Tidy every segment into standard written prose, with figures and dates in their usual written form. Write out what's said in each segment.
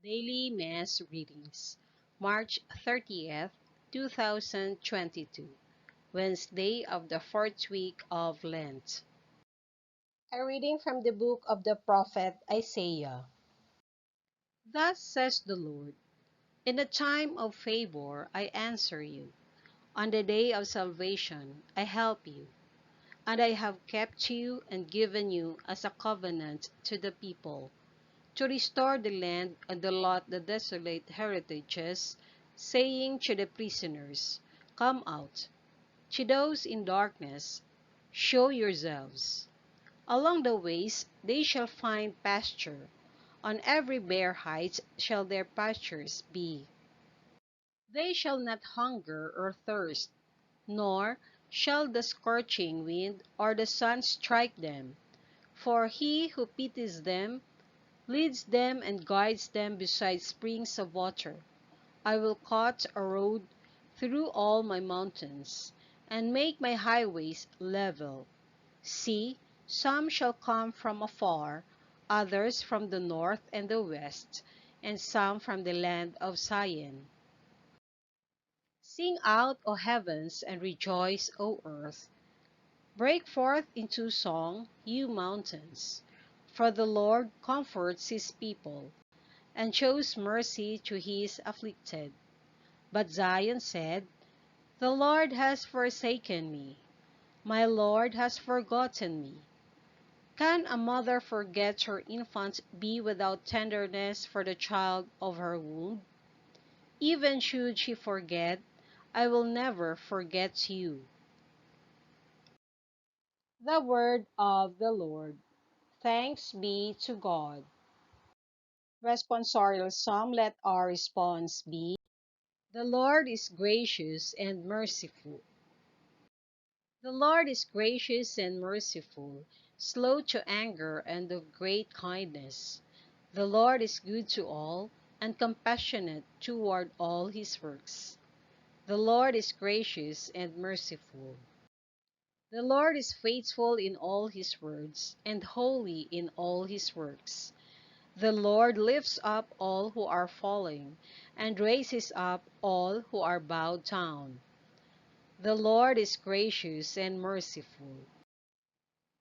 Daily Mass Readings, March 30th, 2022, Wednesday of the fourth week of Lent. A reading from the book of the prophet Isaiah. Thus says the Lord, in the time of favor I answer you, on the day of salvation I help you, and I have kept you and given you as a covenant to the people, to restore the land and allot the desolate heritages, saying to the prisoners, come out. To those in darkness, show yourselves. Along the ways they shall find pasture. On every bare height shall their pastures be. They shall not hunger or thirst, nor shall the scorching wind or the sun strike them. For he who pities them leads them and guides them beside springs of water. I will cut a road through all my mountains, and make my highways level. See, some shall come from afar, others from the north and the west, and some from the land of Syene. Sing out, O heavens, and rejoice, O earth. Break forth into song, you mountains. For the Lord comforts his people, and shows mercy to his afflicted. But Zion said, the Lord has forsaken me. My Lord has forgotten me. Can a mother forget her infant, be without tenderness for the child of her womb? Even should she forget, I will never forget you. The word of the Lord. Thanks be to God. Responsorial Psalm, let our response be, the Lord is gracious and merciful. The Lord is gracious and merciful, slow to anger and of great kindness. The Lord is good to all, and compassionate toward all his works. The Lord is gracious and merciful. The Lord is faithful in all his words, and holy in all his works. The Lord lifts up all who are falling, and raises up all who are bowed down. The Lord is gracious and merciful.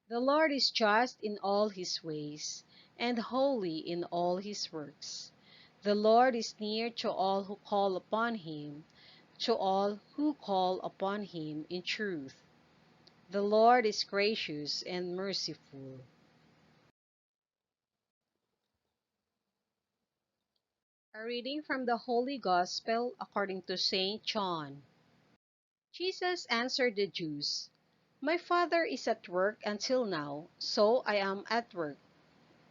The Lord is just in all his ways, and holy in all his works. The Lord is near to all who call upon him, to all who call upon him in truth. The Lord is gracious and merciful. A reading from the Holy Gospel according to St. John. Jesus answered the Jews, my Father is at work until now, so I am at work.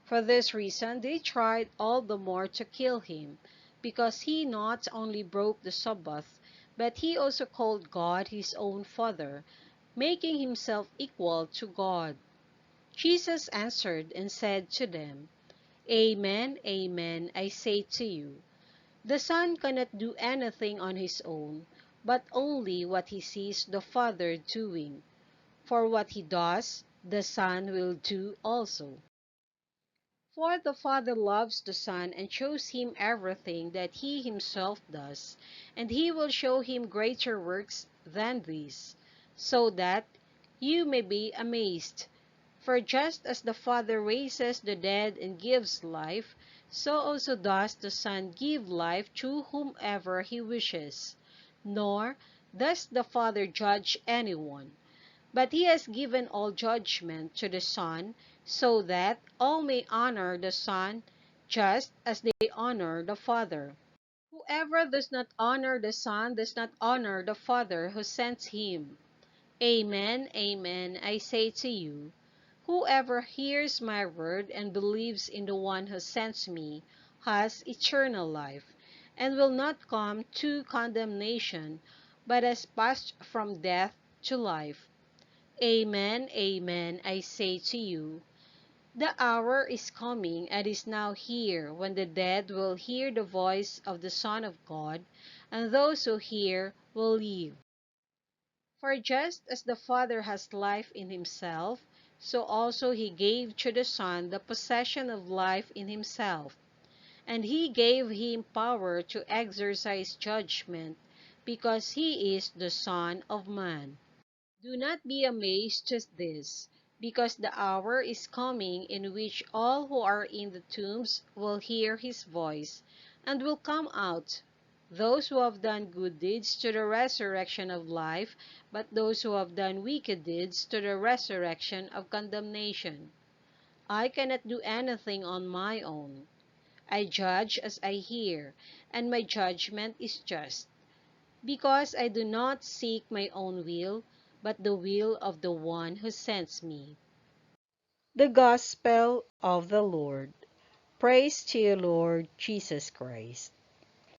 For this reason they tried all the more to kill him, because he not only broke the Sabbath, but he also called God his own Father, making himself equal to God. Jesus answered and said to them, amen, amen, I say to you, the Son cannot do anything on his own, but only what he sees the Father doing. For what he does, the Son will do also. For the Father loves the Son and shows him everything that he himself does, and he will show him greater works than these, so that you may be amazed. For just as the Father raises the dead and gives life, so also does the Son give life to whomever he wishes. Nor does the Father judge anyone, but he has given all judgment to the Son, so that all may honor the Son just as they honor the Father. Whoever does not honor the Son does not honor the Father who sent him. Amen, amen, I say to you, whoever hears my word and believes in the one who sent me has eternal life, and will not come to condemnation, but has passed from death to life. Amen, amen, I say to you, the hour is coming and is now here when the dead will hear the voice of the Son of God, and those who hear will live. For just as the Father has life in himself, so also he gave to the Son the possession of life in himself, and he gave him power to exercise judgment, because he is the Son of Man. Do not be amazed at this, because the hour is coming in which all who are in the tombs will hear his voice, and will come out, those who have done good deeds to the resurrection of life, but those who have done wicked deeds to the resurrection of condemnation. I cannot do anything on my own. I judge as I hear, and my judgment is just, because I do not seek my own will, but the will of the one who sends me. The Gospel of the Lord. Praise to you, Lord Jesus Christ.